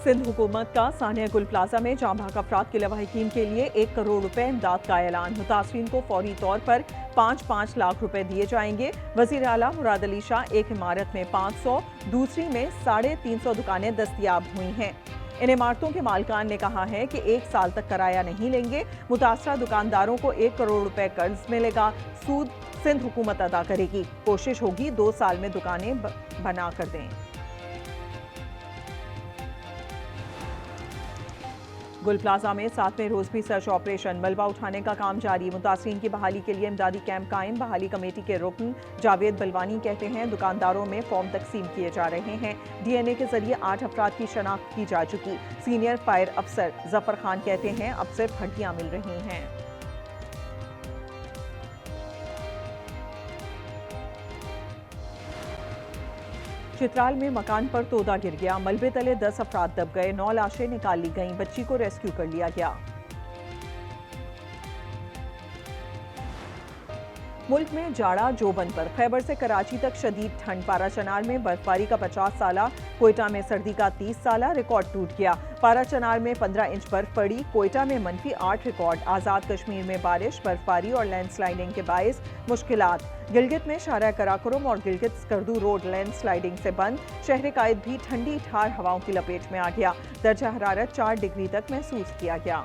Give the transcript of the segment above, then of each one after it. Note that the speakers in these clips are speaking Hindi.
सिंध हुकूमत का सानिया गुल प्लाजा में जाम भाग अफराद के लवाहिकीन के लिए 1 करोड़ रुपए इमदाद का ऐलान। मुतासरीन को फौरी तौर पर 5-5 लाख रुपए दिए जाएंगे। वजीर आला मुराद अली शाह एक इमारत में 500, दूसरी में 350 दुकानें दस्तयाब हुई हैं। इन इमारतों के मालिकान ने कहा है कि 1 साल तक किराया नहीं लेंगे। मुतासरा दुकानदारों को 1 करोड़ रुपए कर्ज मिलेगा। सूद सिंध हुकूमत अदा करेगी। कोशिश होगी 2 साल में दुकानें बना कर दें। गुल प्लाजा में 7वें रोज भी सर्च ऑपरेशन, मलबा उठाने का काम जारी। मुतासरीन की बहाली के लिए इमदादी कैंप कायम। बहाली कमेटी के रुकन जावेद बलवानी कहते हैं दुकानदारों में फॉर्म तकसीम किए जा रहे हैं। DNA के जरिए 8 अफराद की शनाख्त की जा चुकी। सीनियर फायर अफसर जफर खान कहते हैं अब सिर्फ हड्डियां मिल रही हैं। चित्राल में मकान पर तोदा गिर गया। मलबे तले 10 अफराद दब गए। 9 लाशें निकाल ली गईं। बच्ची को रेस्क्यू कर लिया गया। मुल्क में जाड़ा जोबन पर। खैबर से कराची तक शदीद ठंड। पारा चनार में बर्फबारी का 50 साला, कोयटा में सर्दी का 30 साला रिकॉर्ड टूट गया। पारा चनार में 15 इंच बर्फ पड़ी। कोयटा में -8 रिकॉर्ड। आज़ाद कश्मीर में बारिश, बर्फबारी और लैंडस्लाइडिंग के बायस मुश्किलात। गिलगित में शाहराह कराकोरम और गिलगित स्कर्दू रोड लैंडस्लाइडिंग से बंद। शहर कायद भी ठंडी ठार हवाओं की लपेट में आ गया। दर्जा हरारत 4 डिग्री तक महसूस किया गया।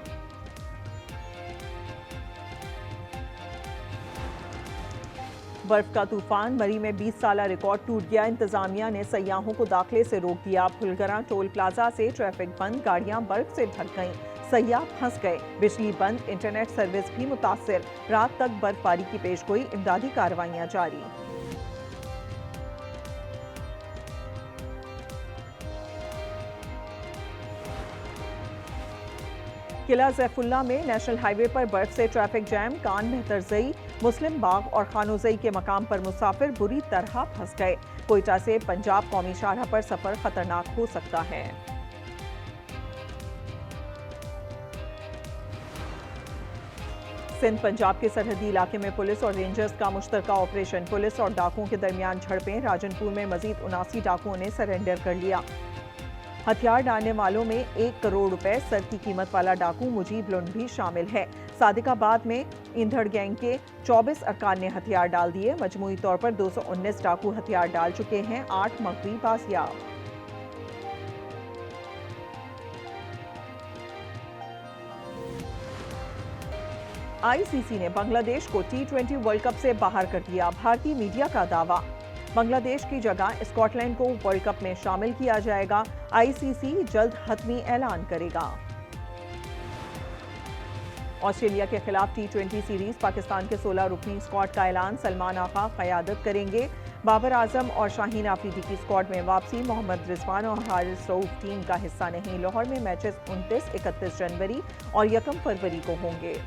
बर्फ का तूफान। मरी में 20 साला रिकॉर्ड टूट गया। इंतजामिया ने सयाहों को दाखिले से रोक दिया। फुलगरा टोल प्लाजा से ट्रैफिक बंद। गाड़ियां बर्फ से ढक गईं। सयाह फंस गए। बिजली बंद। इंटरनेट सर्विस भी मुतासिर। रात तक बर्फबारी की पेशगोई। इमदादी कार्रवाइयां जारी। किला ज़ैफुल्ला में नेशनल हाईवे पर बर्फ से ट्रैफिक जैम। कान मेहतरजई, मुस्लिम बाग और खानोजई के मकाम पर मुसाफिर बुरी तरह फंस गए। कोयटा से पंजाब कौमी शाहराह पर सफर खतरनाक हो सकता है। सिंध पंजाब के सरहदी इलाके में पुलिस और रेंजर्स का मुश्तरका ऑपरेशन। पुलिस और डाकुओं के दरमियान झड़पें। राजनपुर में मजीद 79 डाकुओं ने सरेंडर कर लिया। हथियार डालने वालों में 1 करोड़ रुपए सर की कीमत वाला डाकू मुजीब लुंड भी शामिल है। सादिकाबाद में इंधड़ गैंग के 24 अरकान ने हथियार डाल दिए। मजमूई तौर पर 219 डाकू हथियार डाल चुके हैं। 8 मकवी बाजियाब। ICC ने बांग्लादेश को T20 वर्ल्ड कप से बाहर कर दिया। भारतीय मीडिया का दावा, बांग्लादेश की जगह स्कॉटलैंड को वर्ल्ड कप में शामिल किया जाएगा। ICC जल्द हतमी ऐलान करेगा। ऑस्ट्रेलिया के खिलाफ T20 सीरीज। पाकिस्तान के 16 रुकनी स्क्वाड का ऐलान। सलमान आगा क़यादत करेंगे। बाबर आजम और शाहीन आफरीदी की स्क्वाड में वापसी। मोहम्मद रिजवान और हारिस रऊफ टीम का हिस्सा नहीं। लाहौर में मैचेस 29, 31 जनवरी और 1 फरवरी को होंगे।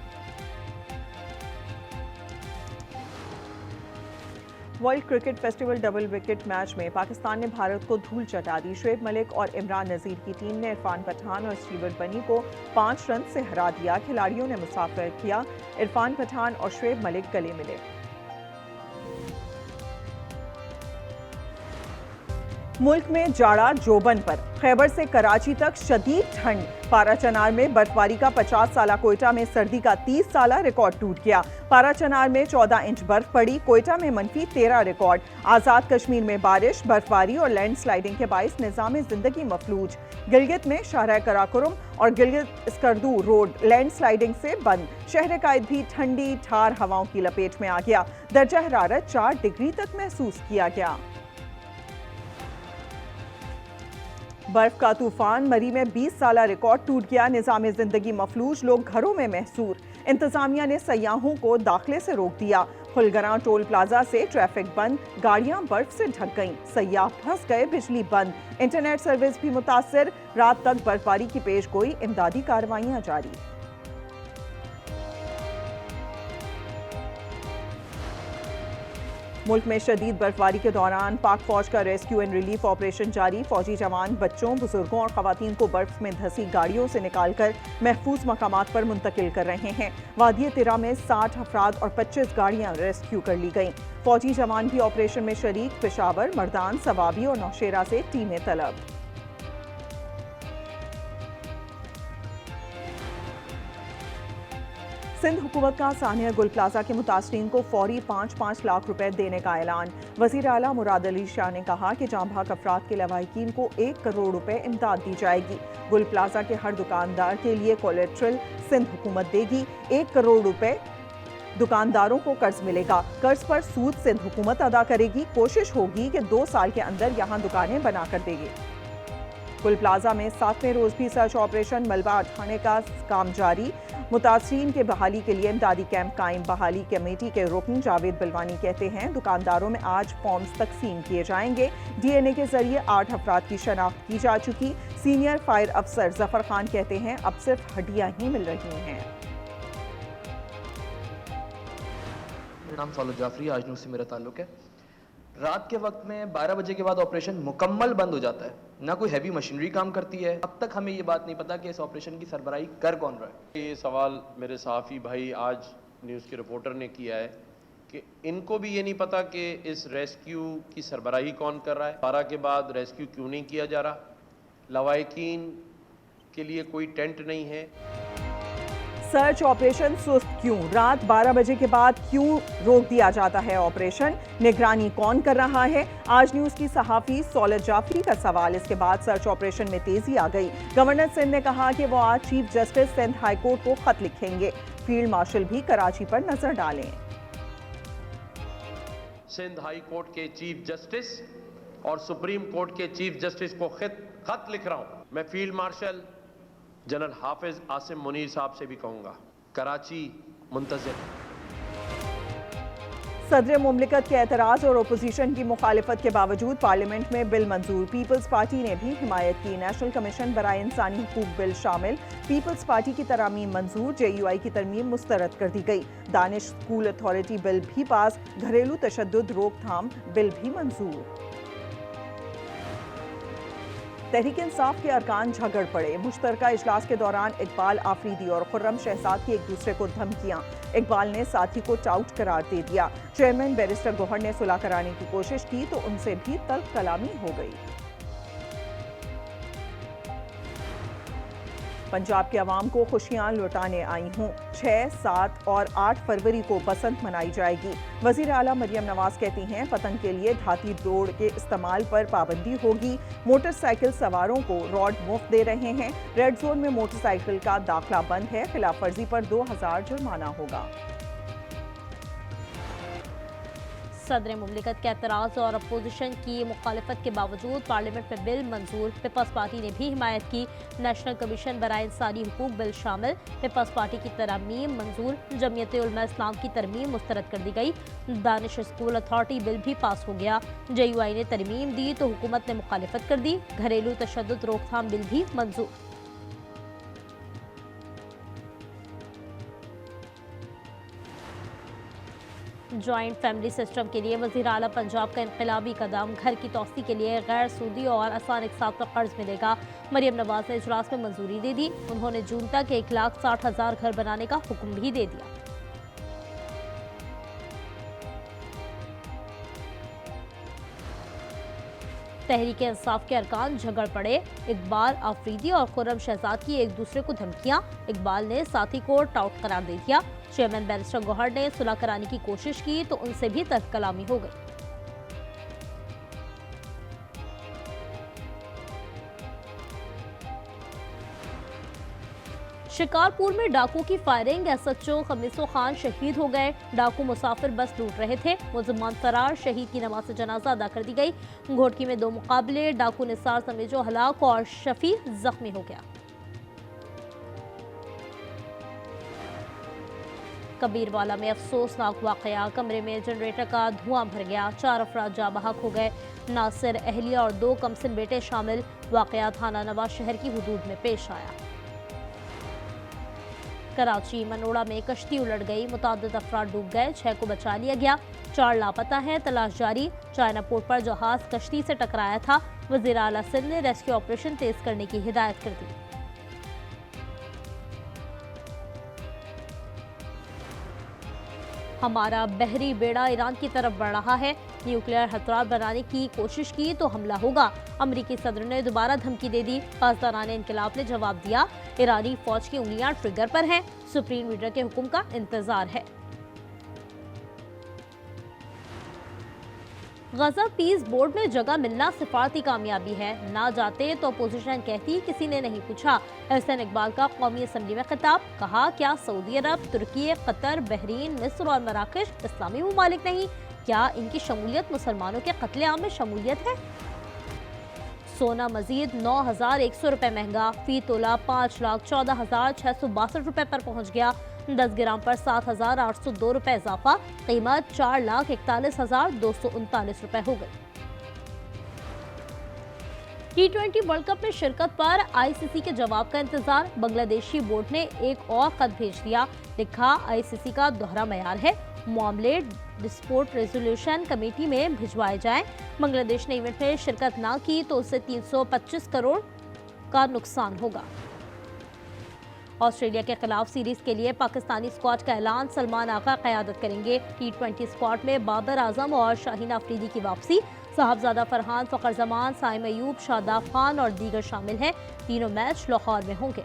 World cricket festival double wicket match में पाकिस्तान ने भारत को धूल चटा दी। शुएब मलिक और इमरान नज़ीर की टीम ने इरफान पठान और स्टीवन बनी को 5 रन से हरा दिया। खिलाड़ियों ने मुसाफिर किया। इरफान पठान और शुएब मलिक गले मिले। मुल्क में जाड़ा जोबन पर। खैबर से कराची तक शदीद ठंड। पारा चनार में बर्फबारी का 50 साला, कोयटा में सर्दी का 30 साला रिकॉर्ड टूट गया। पारा चनार में 14 इंच बर्फ पड़ी। कोयटा में -13 रिकॉर्ड। आज़ाद कश्मीर में बारिश, बर्फबारी और लैंडस्लाइडिंग के बायस निज़ाम जिंदगी मफलूज। गिलगित में शाहराह कराकोरम और गिलगित स्कर्दू रोड लैंडस्लाइडिंग से बंद। शहर कायद भी ठंडी ठार हवाओं की लपेट में आ गया। दर्जा हरारत 4 डिग्री तक महसूस किया गया। बर्फ का तूफान। मरी में 20 साला रिकॉर्ड टूट गया। निज़ाम जिंदगी मफलूज। लोग घरों में महसूर। इंतजामिया ने सयाहों को दाखिले से रोक दिया। फुलगरा टोल प्लाजा से ट्रैफिक बंद। गाड़ियां बर्फ से ढक गईं। सयाह फंस गए। बिजली बंद। इंटरनेट सर्विस भी मुतासिर। रात तक बर्फबारी की पेशगोई। इमदादी कार्रवाइयां जारी। मुल्क में शदीद बर्फबारी के दौरान पाक फौज का रेस्क्यू एंड रिलीफ ऑपरेशन जारी। फौजी जवान बच्चों, बुजुर्गों और खवातीन को बर्फ में धंसी गाड़ियों से निकालकर महफूज मकामात पर मुंतकिल कर रहे हैं। वादी तिरा में 60 अफराद और 25 गाड़ियां रेस्क्यू कर ली गईं। फौजी जवान भी ऑपरेशन में शरीक। पेशावर, मर्दान, सवाबी और नौशेरा से टीमें तलब। सिंध हुकूमत का सानिया गुल प्लाजा के मुतासरीन को फौरी 5-5 लाख रुपए देने का ऐलान। वजीर आला मुराद अली शाह ने कहा कि जाँ भाग अफराद के लवाहिकीन को 1 करोड़ रुपए इमदाद दी जाएगी। गुल प्लाजा के हर दुकानदार के लिए कोलेट्रल सिंध हुकूमत देगी। 1 करोड़ रुपए दुकानदारों को कर्ज मिलेगा। कर्ज पर सूद सिंध हुकूमत अदा करेगी। कोशिश होगी कि 2 साल के अंदर यहाँ दुकानें बनाकर देगी। गुल प्लाजा में 7वें रोज भी सर्च ऑपरेशन मलबा उठाने का काम जारी। मुतासरीन के बहाली के लिए इमदादी कैंप कायम। बहाली कमेटी के रुकन जावेद बिलवानी कहते हैं दुकानदारों में आज फॉर्म्स तकसीम किए जाएंगे। DNA के जरिए 8 अफराद की शनाख्त की जा चुकी। सीनियर फायर अफसर जफर खान कहते हैं अब सिर्फ हड्डियां ही मिल रही हैं। मेरा नाम सालो जाफरी, आज न्यूज़ से मेरा ताल्लुक है। रात के वक्त में 12 बजे के बाद ऑपरेशन मुकम्मल बंद हो जाता है, ना कोई हैवी मशीनरी काम करती है। अब तक हमें ये बात नहीं पता कि इस ऑपरेशन की सरबराही कर कौन रहा है। ये सवाल मेरे सहाफ़ी भाई आज न्यूज़ के रिपोर्टर ने किया है कि इनको भी ये नहीं पता कि इस रेस्क्यू की सरबराही कौन कर रहा है। 12 के बाद रेस्क्यू क्यों नहीं किया जा रहा, लवाहिकीन के लिए कोई टेंट नहीं है। सर्च ऑपरेशन सुस्त क्यों, रात 12 बजे के बाद क्यों रोक दिया जाता है ऑपरेशन, निगरानी कौन कर रहा है? आज न्यूज़ की सहाफ़ी सौलत जाफरी का सवाल। इसके बाद सर्च ऑपरेशन में तेजी आ गई। गवर्नर सिंध ने कहा कि वो आज chief justice Sindh high court को खत लिखेंगे। फील्ड मार्शल भी कराची पर नजर डालें। सिंध हाई कोर्ट के चीफ जस्टिस और सुप्रीम कोर्ट के चीफ जस्टिस को खत लिख रहा हूं। मैं फील्ड मार्शल जनरल हाफिज आसिम मुनीर साहब से भी कहूंगा, कराची मुंतज़िर। सदर मुमलिकत के एतराज़ और अपोजिशन की मुखालिफत के बावजूद पार्लियामेंट में बिल मंजूर। पीपल्स पार्टी ने भी हिमायत की। नेशनल कमीशन बराए इंसानी हुकूक बिल शामिल। पीपल्स पार्टी की तरमीम मंजूर। JUI की तरमीम मुस्तरद कर दी गई। दानिश स्कूल अथॉरिटी बिल भी पास। घरेलू तशद्दुद रोकथाम बिल भी मंजूर। तहरीक इंसाफ के अरकान झगड़ पड़े। मुश्तरका इजलास के दौरान इकबाल आफरीदी और खुर्रम शहजाद की एक दूसरे को धमकियां। इकबाल ने साथी को टाउट करार दे दिया। चेयरमैन बैरिस्टर गौहर ने सुलह कराने की कोशिश की तो उनसे भी तल्ख कलामी हो गई। पंजाब के अवाम को खुशियां लौटाने आई हूं। 6, 7 और 8 फरवरी को बसंत मनाई जाएगी। वजीर आला मरियम नवाज कहती हैं पतंग के लिए धाती डोर के इस्तेमाल पर पाबंदी होगी। मोटरसाइकिल सवारों को रॉड मुफ्त दे रहे हैं। रेड जोन में मोटरसाइकिल का दाखिला बंद है। खिलाफ वर्जी पर 2000 जुर्माना होगा। सदर मुमलिकत के एतराज़ और अपोजिशन की मुखालिफत के बावजूद पार्लियामेंट में बिल मंजूर। पीपल्स पार्टी ने भी हिमायत की। नेशनल कमीशन बराए इंसानी हुकूक बिल शामिल। पीपल्स पार्टी की तरमीम मंजूर। जमीयत उलमा इस्लाम की तरमीम मुस्तरद कर दी गई। दानिश स्कूल अथॉरिटी बिल भी पास हो गया। JUI ने तरमीम दी तो हुकूमत ने मुखालिफत कर दी। घरेलू तशद्दुद रोकथाम बिल भी मंजूर। जॉइंट फैमिली सिस्टम के लिए वज़ीर आला पंजाब का इनकलाबी कदम। घर की तौसी के लिए गैर सूदी और आसान इकसात का कर्ज मिलेगा। मरियम नवाज ने इजलास में मंजूरी दे दी। उन्होंने जून तक 1,60,000 घर बनाने का हुक्म भी दे दिया। तहरीक इंसाफ के अरकान झगड़ पड़े। इकबाल आफरीदी और खुर्रम शहजाद की एक दूसरे को धमकियां। इकबाल ने साथी को टाउट करार दे दिया। चेयरमैन बैरिस्टर गौहर ने सुलह कराने की कोशिश की तो उनसे भी तर्क कलामी हो गई। शिकारपुर में डाकू की फायरिंग। SHO खमीसो खान शहीद हो गए। डाकू मुसाफिर बस लूट रहे थे। मुलजमान फरार। शहीद की नमाज जनाजा अदा कर दी गई। घोटकी में 2 मुकाबले। डाकू निसार समेजो हलाक और शफी जख्मी हो गया। कबीरवाला में अफसोसनाक वाकया। कमरे में जनरेटर का धुआं भर गया। 4 अफराद जाँ बहक हो गए। नासिर, अहलिया और 2 कमसिन बेटे शामिल। वाकया थाना नवाज शहर की हुदूद में पेश आया। कराची मनोड़ा में कश्ती उलट गई। मुतादिद अफराद डूब गए। 6 को बचा लिया गया। 4 लापता हैं। तलाश जारी। चाइना पोर्ट पर जहाज कश्ती से टकराया था। वज़ीर आला सिंध ने रेस्क्यू ऑपरेशन तेज करने की हिदायत कर दी। हमारा बहरी बेड़ा ईरान की तरफ बढ़ रहा है। न्यूक्लियर हथियार बनाने की कोशिश की तो हमला होगा। अमेरिकी सदर ने दोबारा धमकी दे दी। पासदारान इनकलाब ने जवाब दिया, ईरानी फौज की उंगलियां ट्रिगर पर हैं, सुप्रीम लीडर के हुक्म का इंतजार है। गजा पीस बोर्ड में जगह मिलना सिफारती कामयाबी है। ना जाते तो अपोजिशन कहती किसी ने नहीं पूछा। एहसन इकबाल का कौमी असम्बली में खिताब, कहा क्या सऊदी अरब, तुर्की, कतर, बहरीन, मिस्र और मराकश इस्लामी ममालिक नहीं? क्या इनकी शमूलियत मुसलमानों के कत्लेआम में शमूलियत है? सोना मजीद 9,100 रुपए महंगा, फी तोला 5,14,662 रुपए पर पहुंच गया। 10 ग्राम पर 7,802 रुपए इजाफा, कीमत 4,41,239 रुपए हो गई। T20 वर्ल्ड कप में शिरकत पर आईसीसी के जवाब का इंतजार। बांग्लादेशी बोर्ड ने एक और खत भेज दिया, लिखा आईसीसी का दोहरा मयार है, मामले डिस्प्यूट रेजोल्यूशन कमेटी में भिजवाए जाएं। बांग्लादेश ने इवेंट में शिरकत ना की तो उससे 325 करोड़ का नुकसान होगा। ऑस्ट्रेलिया के खिलाफ सीरीज के लिए पाकिस्तानी स्क्वाड का ऐलान, सलमान आगा क़यादत करेंगे। T20 स्क्वाड में बाबर आजम और शाहीन अफरीदी की वापसी, साहबजादा फरहान, फ़खर जमान, साइम अयूब, शादाब खान और दीगर शामिल हैं। तीनों मैच लाहौर में होंगे।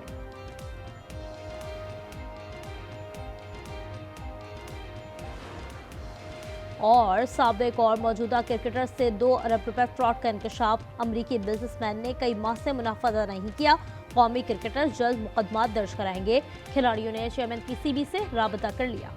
और साबिक और मौजूदा क्रिकेटर से 2 अरब रुपए फ्रॉड का इंकशाफ। अमरीकी बिजनेसमैन ने कई माह से मुनाफा अदा नहीं किया। कौमी क्रिकेटर जल्द मुकदमा दर्ज कराएंगे। खिलाड़ियों ने चेयरमैन पीसीबी से राबता कर लिया।